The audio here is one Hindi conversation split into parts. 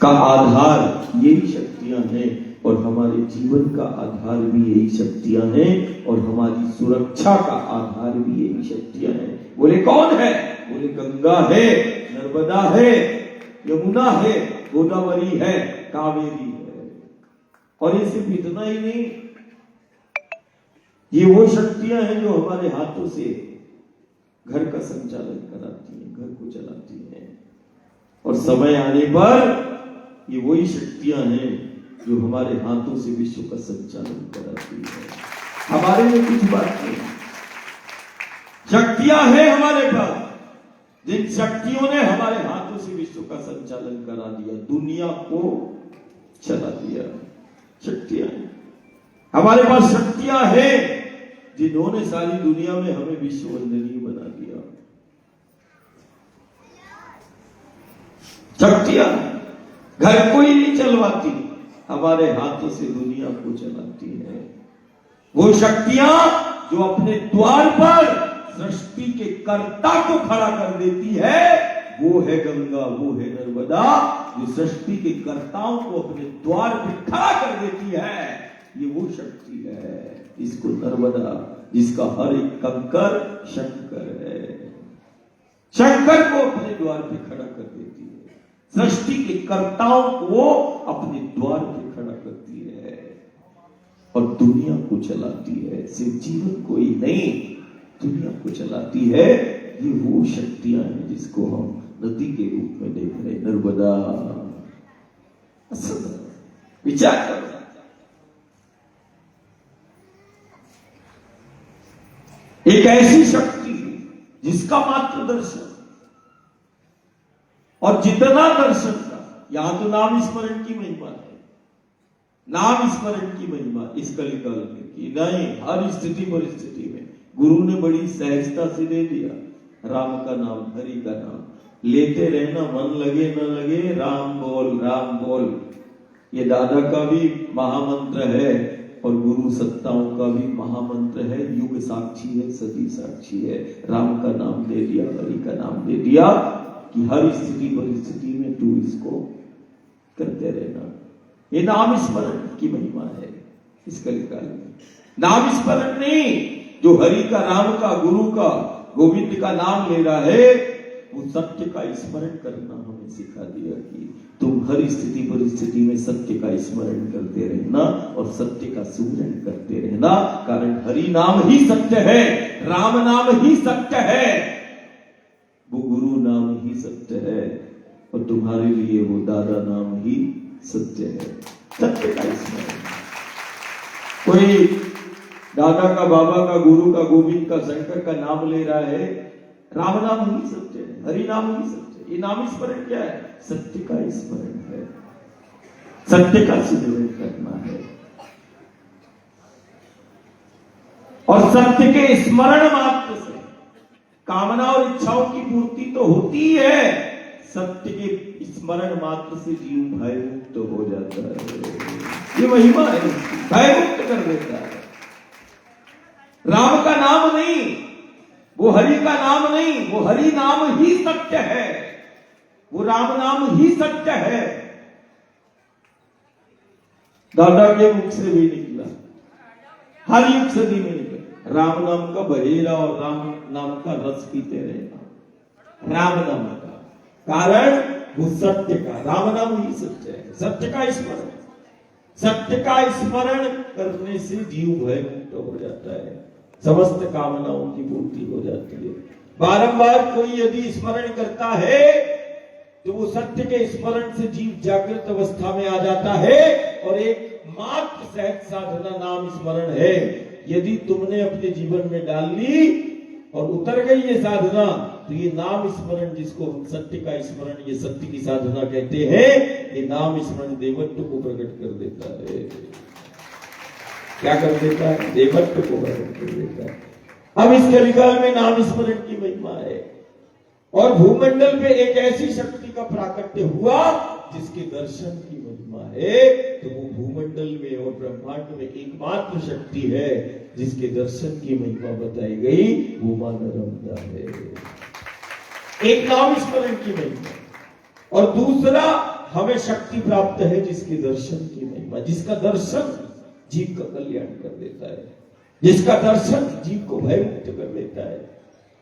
का आधार यही शक्तियां हैं और हमारे जीवन का आधार भी यही शक्तियां हैं और हमारी सुरक्षा का आधार भी यही शक्तियां हैं। बोले कौन है? बोले गंगा है, नर्मदा है, यमुना है, गोदावरी है, कावेरी है। और ये सिर्फ इतना ही नहीं, ये वो शक्तियां हैं जो हमारे हाथों से घर का संचालन कराती हैं, घर को चलाती हैं। और समय आने पर ये वही शक्तियां हैं जो हमारे हाथों से विश्व का संचालन कराती है। हमारे में कुछ बात नहीं, शक्तियां हैं हमारे पास, जिन शक्तियों ने हमारे हाथों से विश्व का संचालन करा दिया, दुनिया को चला दिया। शक्तियां हैं हमारे पास, शक्तियां हैं जिन्होंने सारी दुनिया में हमें विश्व वंदनीय बना दिया। शक्तियां घर को ही नहीं चलवाती, हमारे हाथों से दुनिया को चलाती है। वो शक्तियां जो अपने द्वार पर सृष्टि के कर्ता को खड़ा कर देती है, वो है गंगा, वो है नर्मदा, जो सृष्टि के कर्ताओं को अपने द्वार पर खड़ा कर देती है। ये वो शक्ति है, इसको नर्मदा, जिसका हर एक कंकर शंकर है, शंकर को अपने द्वार पे खड़ा कर देती है, सृष्टि के कर्ताओं को अपने द्वार पे खड़ा करती है और दुनिया को चलाती है। सिर्फ जीवन को ही नहीं, दुनिया को चलाती है। ये वो शक्तियां हैं जिसको हम नदी के रूप में देख रहे हैं, नर्मदा। विचार करो, एक ऐसी शक्ति जिसका मात्र दर्शन, और जितना दर्शन का, यहां तो नाम स्मरण की महिमा है, नाम स्मरण की महिमा इस कलिकाल में की नहीं। हर स्थिति परिस्थिति में गुरु ने बड़ी सहजता से दे दिया, राम का नाम, हरि का नाम लेते रहना, मन लगे न लगे राम बोल, राम बोल। ये दादा का भी महामंत्र है और गुरु सत्ताओं का भी महामंत्र है। युग साक्षी है, सदी साक्षी है। राम का नाम दे दिया, हरि का नाम दे दिया कि हर स्थिति परिस्थिति में तू इसको करते रहना। ये नाम स्मरण की महिमा है इस कलिकाल में। नाम स्मरण नहीं, जो हरि का, राम का, गुरु का, गोविंद का नाम ले रहा है, वो सत्य का स्मरण करना हमें सिखा दिया कि तुम हर स्थिति परिस्थिति में सत्य का स्मरण करते रहना और सत्य का सुमिरन करते रहना। कारण हरि नाम ही सत्य है, राम नाम ही सत्य है, वो गुरु नाम ही सत्य है और तुम्हारे लिए वो दादा नाम ही सत्य है। सत्य का स्मरण, कोई दादा का, बाबा का, गुरु का, गोविंद का, शंकर का नाम ले रहा है, राम नाम ही सत्य है, हरि नाम ही सत्य है। ये नाम स्मरण क्या है? सत्य का स्मरण है, सत्य का सुमिरन करना है। और सत्य के स्मरण मात्र से कामना और इच्छाओं की पूर्ति तो होती है, सत्य के स्मरण मात्र से जीव भय मुक्त हो जाता है। ये महिमा है, भय मुक्त कर देता है। राम का नाम नहीं, वो हरि का नाम नहीं, वो हरि नाम ही सत्य है, वो राम नाम ही सत्य है। दादा के मुख से भी निकला, हर युग सदी में निकला, राम नाम का बहेरा और राम नाम का रस पीते रहना। राम नाम का कारण वो सत्य का, राम नाम ही सत्य है। सत्य का स्मरण, सत्य का स्मरण करने से जीव भय मुक्त हो जाता है, समस्त कामनाओं की पूर्ति हो जाती है। बारंबार कोई यदि स्मरण करता है तो वो सत्य के स्मरण से जीव जागृत अवस्था में आ जाता है और एक मात्र सहज साधना नाम स्मरण है। यदि तुमने अपने जीवन में डाल ली और उतर गई ये साधना, तो ये नाम स्मरण, जिसको हम सत्य का स्मरण, ये सत्य की साधना कहते हैं, ये नाम स्मरण देवत्व को प्रकट कर देता है। क्या कर देता है? देवत्व को प्रकट कर देता है। अब इस कलिकाल में नाम स्मरण की महिमा है और भूमंडल पे एक ऐसी शक्ति का प्राकट्य हुआ जिसके दर्शन की महिमा है। तो वो भूमंडल में और ब्रह्मांड में एकमात्र शक्ति है जिसके दर्शन की महिमा बताई गई, वो मां नर्मदा है। एक नाम स्मरण की महिमा और दूसरा हमें शक्ति प्राप्त है जिसके दर्शन की महिमा, जिसका दर्शन जीव का कल्याण कर देता है, जिसका दर्शन जीव को भयमुक्त कर देता है।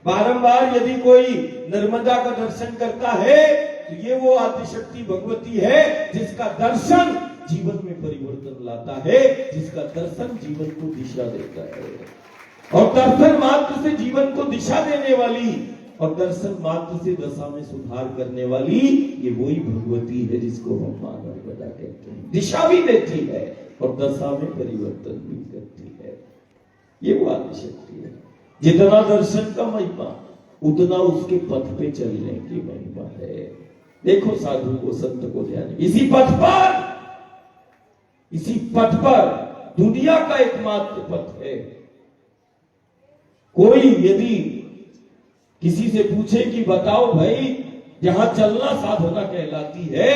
बारंबार यदि कोई नर्मदा का दर्शन करता है तो ये वो आदिशक्ति भगवती है जिसका दर्शन जीवन में परिवर्तन लाता है, जिसका दर्शन जीवन को दिशा देता है। और दर्शन मात्र से जीवन को दिशा देने वाली और दर्शन मात्र से दशा में सुधार करने वाली ये वही भगवती है जिसको हम मां नर्मदा कहते हैं। दिशा भी देती है और दशा में परिवर्तन भी करती है। ये वो आदिशक्ति है। जितना दर्शन का महिमा उतना उसके पथ पे चलने की महिमा है। देखो साधु को, संत को ध्यान, इसी पथ पर दुनिया का एकमात्र पथ है। कोई यदि किसी से पूछे कि बताओ भाई जहां चलना साधना कहलाती है,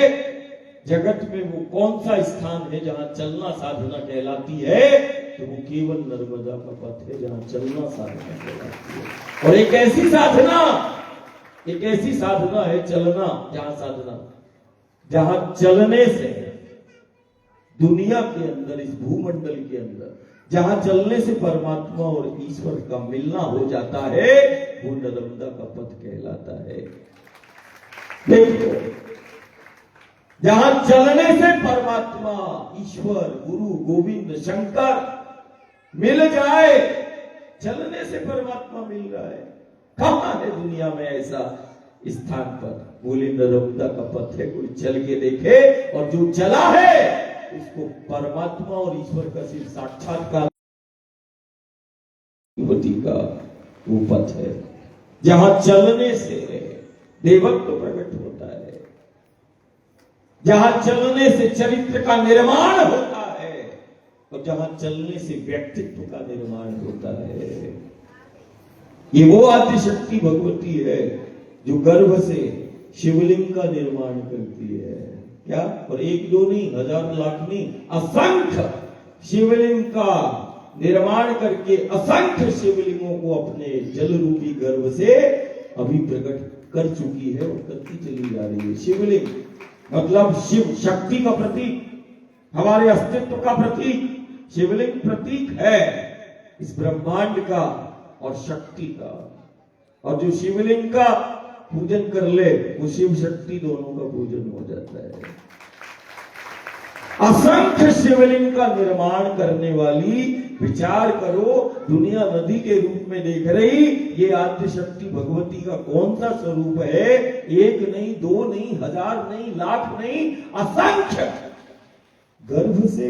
जगत में वो कौन सा स्थान है जहां चलना साधना कहलाती है, तो वो केवल नर्मदा का पथ है जहां चलना साधना कहलाती है। और एक ऐसी साधना है चलना, जहां चलने से दुनिया के अंदर, इस भूमंडल के अंदर जहां चलने से परमात्मा और ईश्वर का मिलना हो जाता है, वो नर्मदा का पथ कहलाता है। देखो, जहां चलने से परमात्मा, ईश्वर, गुरु, गोविंद, शंकर मिल जाए, चलने से परमात्मा मिल रहा है। कहां है दुनिया में ऐसा स्थान पर? बोले नर्मदा का पथ है, कोई चल के देखे, और जो चला है उसको परमात्मा और ईश्वर का सिर्फ साक्षात्कार का वो पथ है, जहां चलने से देवत्व प्रकट होता है, जहां चलने से चरित्र का निर्माण होता है, और जहां चलने से व्यक्तित्व का निर्माण होता है। ये वो आदिशक्ति भगवती है जो गर्भ से शिवलिंग का निर्माण करती है। क्या? और एक दो नहीं, हजार लाख नहीं, असंख्य शिवलिंग का निर्माण करके असंख्य शिवलिंगों को अपने जल रूपी गर्भ से अभी प्रकट कर चुकी है और करती चली जा रही है। शिवलिंग मतलब शिव शक्ति का प्रतीक, हमारे अस्तित्व का प्रतीक। शिवलिंग प्रतीक है इस ब्रह्मांड का और शक्ति का। और जो शिवलिंग का पूजन कर ले वो शिव शक्ति दोनों का पूजन हो जाता है। असंख्य शिवलिंग का निर्माण करने वाली, विचार करो, दुनिया नदी के रूप में देख रही, ये आदिशक्ति भगवती का कौन सा स्वरूप है? एक नहीं, दो नहीं, हजार नहीं, लाख नहीं, असंख्य गर्भ से